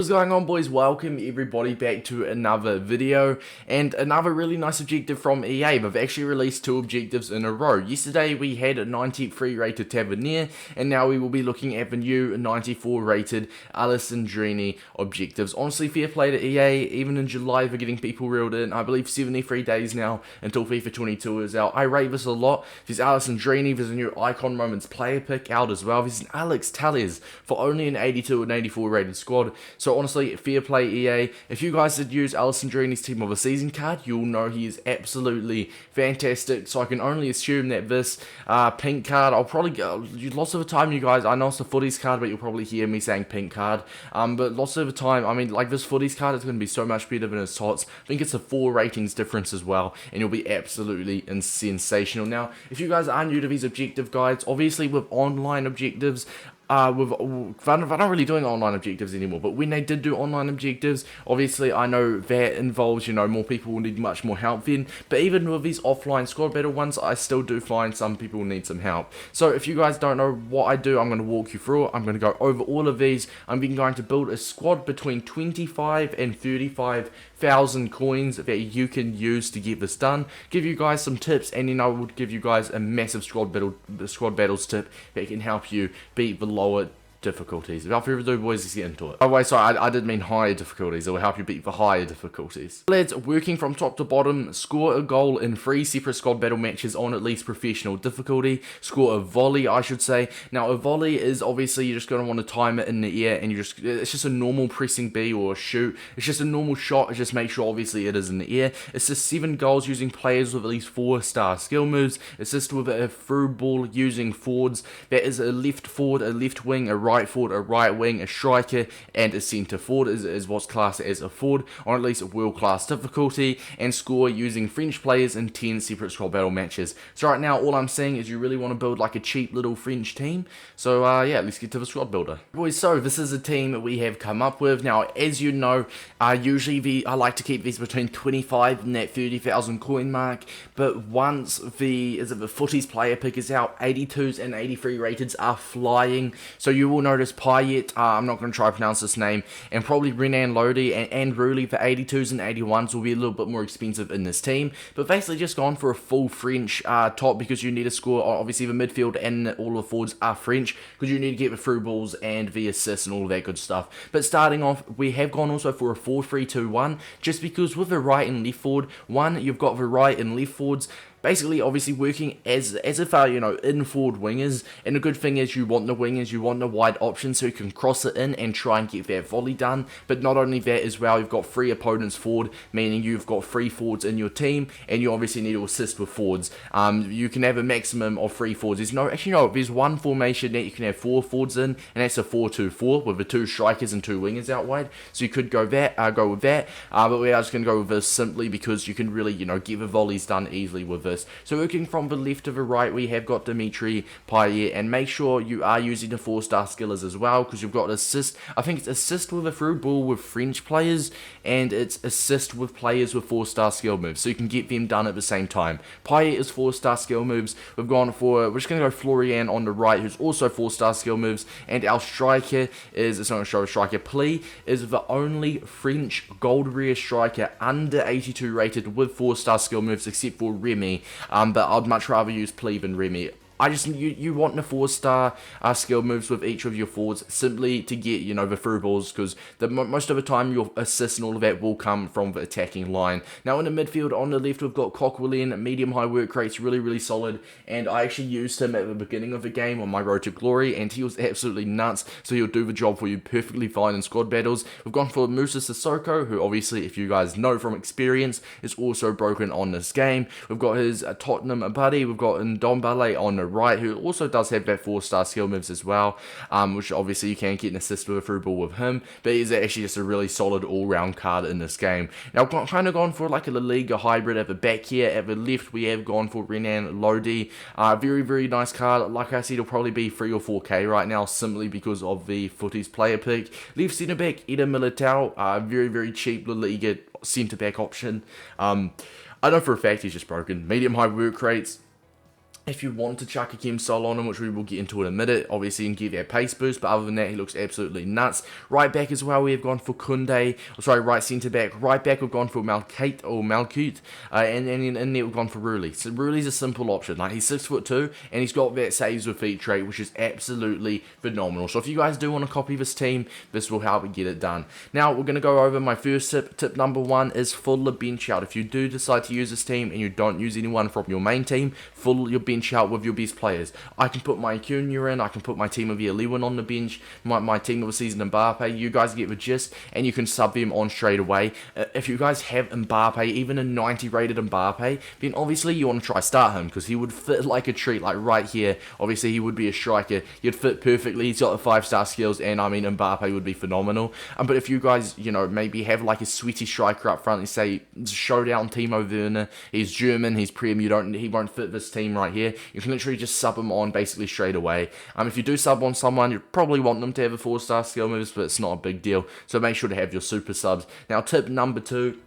What's going on, boys? Welcome everybody back to another video and another really nice objective from EA. They've actually released two objectives in a row. Yesterday we had a 93 rated Tavernier, and now we will be looking at the new 94 rated Alessandrini objectives. Honestly, fair play to EA. Even in July they're getting people reeled in. I believe 73 days now until FIFA 22 is out. I rate this a lot. There's Alessandrini, there's a new Icon Moments player pick out as well. There's an Alex Telles for only an 82 and 84 rated squad. So honestly, fair play EA. If you guys did use Alessandrini's Team of the Season card, you'll know he is absolutely fantastic. So I can only assume that this pink card, I'll probably go, lots of the time you guys, I know it's a Futties card, but you'll probably hear me saying pink card. But lots of the time, I mean, like this Futties card is going to be so much better than his tots. I think it's a 4 ratings difference as well, and you'll be absolutely sensational. Now, if you guys are new to these objective guides, obviously with online objectives, they're not really doing online objectives anymore, but when they did do online objectives, obviously I know that involves, you know, more people will need much more help then, but even with these offline squad battle ones, I still do find some people need some help. So if you guys don't know what I do, I'm going to walk you through it. I'm going to go over all of these. I'm going to build a squad between 25 and 35,000 coins that you can use to get this done, give you guys some tips, and then I would give you guys a massive squad battles tip that can help you beat the lower difficulties. Without further ado, boys, let's get into it. Oh wait, sorry, I did mean higher difficulties. It will help you beat the higher difficulties. Lads, working from top to bottom, score a goal in 3 separate squad battle matches on at least professional difficulty. Score a volley, I should say. Now, a volley is obviously you're just going to want to time it in the air, and it's just a normal pressing B or a shoot. It's just a normal shot. Just make sure obviously it is in the air. Assist 7 goals using players with at least 4-star skill moves. Assist with a through ball using forwards. That is a left forward, a left wing, a right forward, a right wing, a striker, and a centre forward is what's classed as a forward, or at least a world class difficulty, and score using French players in 10 separate squad battle matches. So right now, all I'm saying is you really want to build like a cheap little French team. So yeah, let's get to the squad builder. Boys, so this is a team that we have come up with. Now, as you know, usually I like to keep these between 25 and that 30,000 coin mark, but once the Futties player pick is out, 82s and 83 rateds are flying. So you will notice Payet, I'm not going to try to pronounce this name, and probably Renan Lodi and Rulli for 82s and 81s will be a little bit more expensive in this team, but basically just gone for a full French top because you need to score, obviously the midfield and all the forwards are French, because you need to get the through balls and the assists and all of that good stuff. But starting off, we have gone also for a 4-3-2-1, just because with the right and left forward, you've got the right and left forwards, basically, obviously working as if you know, in forward wingers, and the good thing is you want the wingers, you want the wide option so you can cross it in and try and get that volley done. But not only that as well, you've got 3 opponents forward, meaning you've got 3 forwards in your team, and you obviously need to assist with forwards. You can have a maximum of 3 forwards. There's one formation that you can have 4 forwards in, and that's a 4-2-4 with the 2 strikers and 2 wingers out wide. So you could go with that, but we are just going to go with this simply because you can really, you know, get the volleys done easily with this. So working from the left to the right, we have got Dimitri Payet, and make sure you are using the 4-star skillers as well, because you've got assist. I think it's assist with a through ball with French players, and it's assist with players with 4-star skill moves, so you can get them done at the same time. Payet is 4-star skill moves. We're just going to go Florian on the right, who's also 4-star skill moves, and our striker it's not going to show a striker. Pli is the only French gold rare striker under 82 rated with 4-star skill moves, except for Remy. But I'd much rather use Pli than Remy. You want the 4-star skill moves with each of your forwards simply to get, you know, the through balls, because most of the time your assists and all of that will come from the attacking line. Now in the midfield on the left we've got Coquelin, medium high work rates, really solid, and I actually used him at the beginning of the game on my road to glory, and he was absolutely nuts, so he'll do the job for you perfectly fine in squad battles. We've gone for Musa Sissoko, who obviously, if you guys know from experience, is also broken on this game. We've got his Tottenham buddy, we've got Ndombele on the right, who also does have that 4-star skill moves as well, which obviously you can get an assist with a through ball with him, but he's actually just a really solid all-round card in this game. Now I've kind of gone for like a La Liga hybrid at the back here. At the left we have gone for Renan Lodi, very nice card. Like I said, it'll probably be 3 or 4k right now, simply because of the Futties player pick. Left centre back Eder Militao, very cheap La Liga centre back option. I know for a fact he's just broken. Medium high work rates, If you want to chuck a chem style on him, which we will get into in a minute, obviously you can give that pace boost, but other than that, he looks absolutely nuts. Right back as well, we have gone for Kunde, right centre back. Right back, we've gone for Malkut, and in there we've gone for Ruli. So Ruli's a simple option, like he's 6'2", and he's got that saves with feet trait, which is absolutely phenomenal. So if you guys do want to copy this team, this will help get it done. Now, we're going to go over my first tip. Tip number 1 is full the bench out. If you do decide to use this team and you don't use anyone from your main team, full your bench out with your best players. I can put my Acuna in, I can put my team of year Lewin on the bench, my team of the season Mbappe, you guys get the gist, and you can sub them on straight away. If you guys have Mbappe, even a 90 rated Mbappe, then obviously you want to try start him, because he would fit like a treat, like right here. Obviously he would be a striker, he'd fit perfectly, he's got the 5-star skills, and I mean Mbappe would be phenomenal. But if you guys, you know, maybe have like a sweaty striker up front, and say showdown Timo Werner, he's German, he's Prem, he won't fit this team right here, you can literally just sub them on basically straight away. If you do sub on someone, you probably want them to have a 4-star skill moves, but it's not a big deal, so make sure to have your super subs. Now, tip number 2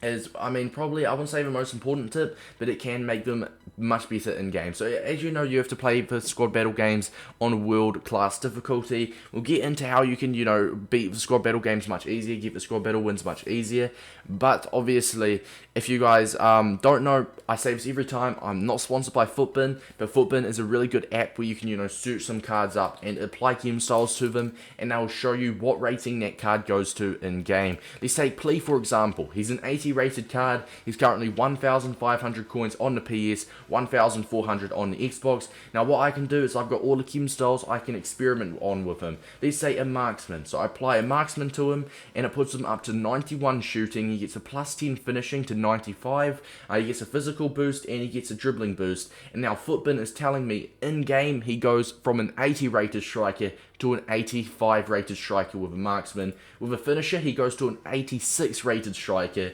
is, probably, I wouldn't say the most important tip, but it can make them much better in game. So as you know, you have to play the squad battle games on world class difficulty. We'll get into how you can, you know, beat the squad battle games much easier, get the squad battle wins much easier. But obviously, if you guys don't know, I say this every time, I'm not sponsored by Footband, but Footband is a really good app where you can, you know, search some cards up and apply game styles to them, and they will show you what rating that card goes to in game. Let's take Plea for example. He's an 80 rated card. He's currently 1,500 coins on the PS, 1,400 on the Xbox. Now what I can do is I've got all the chem styles I can experiment on with him. Let's say a marksman. So I apply a marksman to him, and it puts him up to 91 shooting. He gets a plus 10 finishing to 95. He gets a physical boost, and he gets a dribbling boost. And now Footband is telling me in game he goes from an 80 rated striker to an 85 rated striker with a marksman. With a finisher, he goes to an 86 rated striker.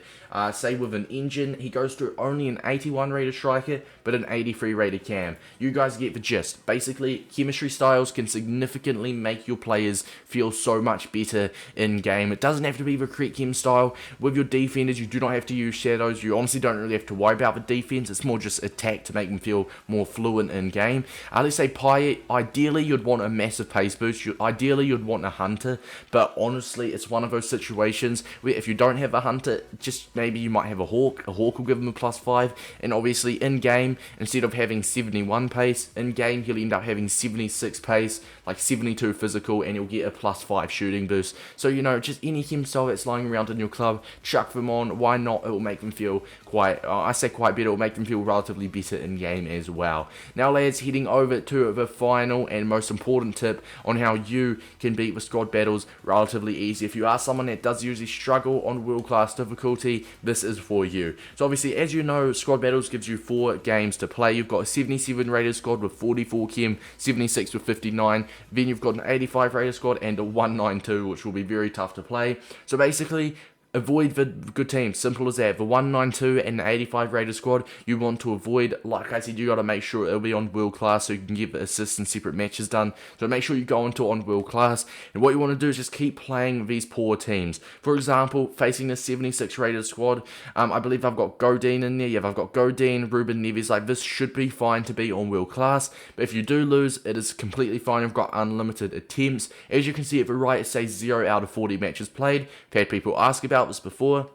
Say with an engine, he goes to only an 81 rated striker, but an 83 rated cam. You guys get the gist. Basically, chemistry styles can significantly make your players feel so much better in game. It doesn't have to be the correct chem style. With your defenders, you do not have to use shadows. You honestly don't really have to worry about the defense. It's more just attack to make them feel more fluent in game. Let's say Payet, ideally you'd want a massive pace boost. Ideally you'd want a hunter, but honestly it's one of those situations where if you don't have a hunter, just maybe you might have a hawk. A hawk will give him a +5, and obviously in game, instead of having 71 pace, in game he'll end up having 76 pace, like 72 physical, and he'll get a +5 shooting boost. So, you know, just any chem style that's lying around in your club, chuck them on. Why not? It will make them feel quite better. It will make them feel relatively better in game as well. Now lads, heading over to the final and most important tip on how you can beat the squad battles relatively easy. If you are someone that does usually struggle on world class difficulty, this is for you. So obviously, as you know, squad battles gives you 4 games to play. You've got a 77 rated squad with 44 chem, 76 with 59. Then you've got an 85 rated squad and a 192, which will be very tough to play. So basically, avoid the good teams, simple as that. The 192 and the 85 rated squad, you want to avoid. Like I said, you got to make sure it'll be on world class so you can get the assists and separate matches done. So make sure you go into it on world class. And what you want to do is just keep playing these poor teams. For example, facing the 76 rated squad, I believe I've got Godin in there. Yeah, I've got Godin, Ruben Neves. Like, this should be fine to be on world class. But if you do lose, it is completely fine. You've got unlimited attempts. As you can see at the right, it says 0 out of 40 matches played. I've had people ask about this before.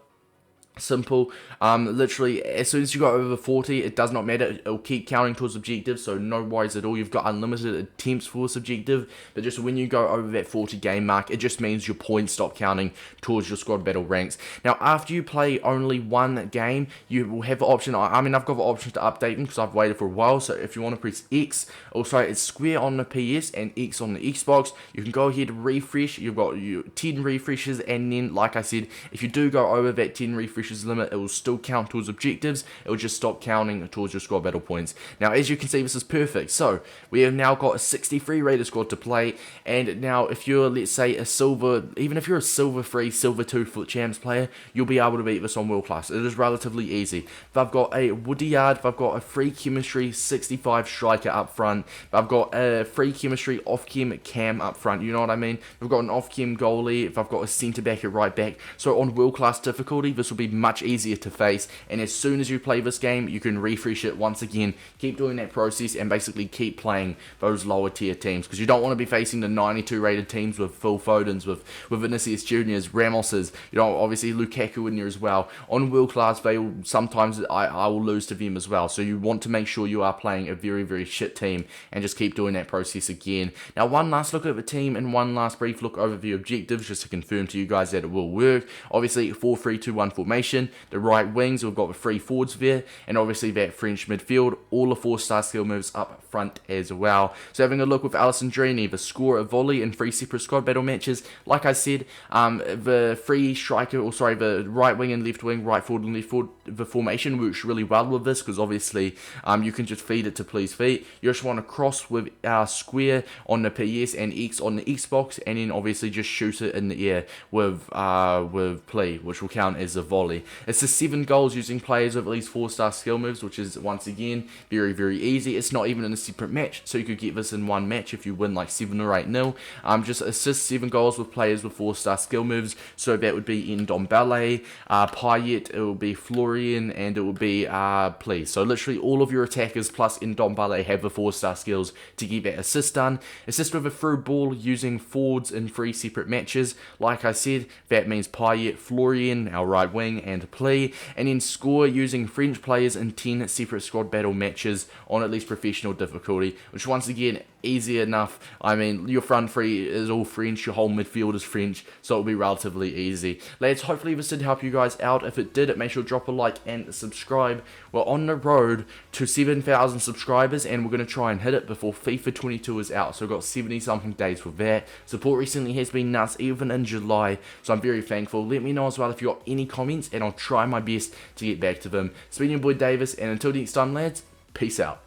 Simple. Literally, as soon as you go over 40, it does not matter. It'll keep counting towards objective, so no worries at all. You've got unlimited attempts for this objective, but just when you go over that 40 game mark, it just means your points stop counting towards your squad battle ranks. Now, after you play only one game, you will have the option. I've got the option to update them because I've waited for a while. So if you want to press X, also it's square on the PS and X on the Xbox, you can go ahead and refresh. You've got your 10 refreshes, and then, like I said, if you do go over that 10 refreshes limit, it will still count towards objectives. It will just stop counting towards your squad battle points. Now, as you can see, this is perfect. So we have now got a 63 rated squad to play, and now if you're, let's say, a silver, even if you're a silver 3, silver 2 foot champs player, you'll be able to beat this on world class. It is relatively easy. If I've got a Woodyard, if I've got a free chemistry 65 striker up front, if I've got a free chemistry off cam up front, you know what I mean? If I've got an off chem goalie, if I've got a centre back at right back, so on world class difficulty, this will be much easier to face, and as soon as you play this game, you can refresh it once again, keep doing that process, and basically keep playing those lower tier teams, because you don't want to be facing the 92 rated teams with Phil Fodens, with Vinicius Juniors, Ramoses, you know, obviously Lukaku in there as well. On world class, sometimes I will lose to them as well, so you want to make sure you are playing a very, very shit team, and just keep doing that process again. Now, one last look at the team, and one last brief look over the objectives, just to confirm to you guys that it will work. Obviously, 4-3-2-1 formation, the right wings, we've got the 3 forwards there, and obviously that French midfield, all the 4-star skill moves up front as well. So having a look with Alessandrini, the score of Volley in 3 separate squad battle matches, like I said, the the right wing and left wing, right forward and left forward, the formation works really well with this, because obviously you can just feed it to please feet. You just want to cross with square on the PS and X on the Xbox, and then obviously just shoot it in the air with play, which will count as a volley. It's the 7 goals using players with at least 4-star skill moves, which is once again very, very easy. It's not even in a separate match, so you could get this in one match if you win like 7 or 8-0. Just assist 7 goals with players with 4-star skill moves, so that would be in Ndombele, Payet, it will be Florian, and it will be Play. So literally all of your attackers plus Ndombele have the 4-star skills to get that assist done. Assist with a through ball using forwards in 3 separate matches. Like I said, that means Payet, Florian, our right wing, and Play. And then score using French players in 10 separate squad battle matches on at least professional difficulty, which once again, easy enough. I mean, your front 3 is all French, your whole midfield is French, so it'll be relatively easy. Lads, hopefully this did help you guys out. If it did, make sure to drop a like and subscribe. We're on the road to 7,000 subscribers, and we're going to try and hit it before FIFA 22 is out, so we've got 70 something days with that. Support recently has been nuts, even in July, so I'm very thankful. Let me know as well if you got any comments, and I'll try my best to get back to them. It's been your boy Davis, and until next time, lads, peace out.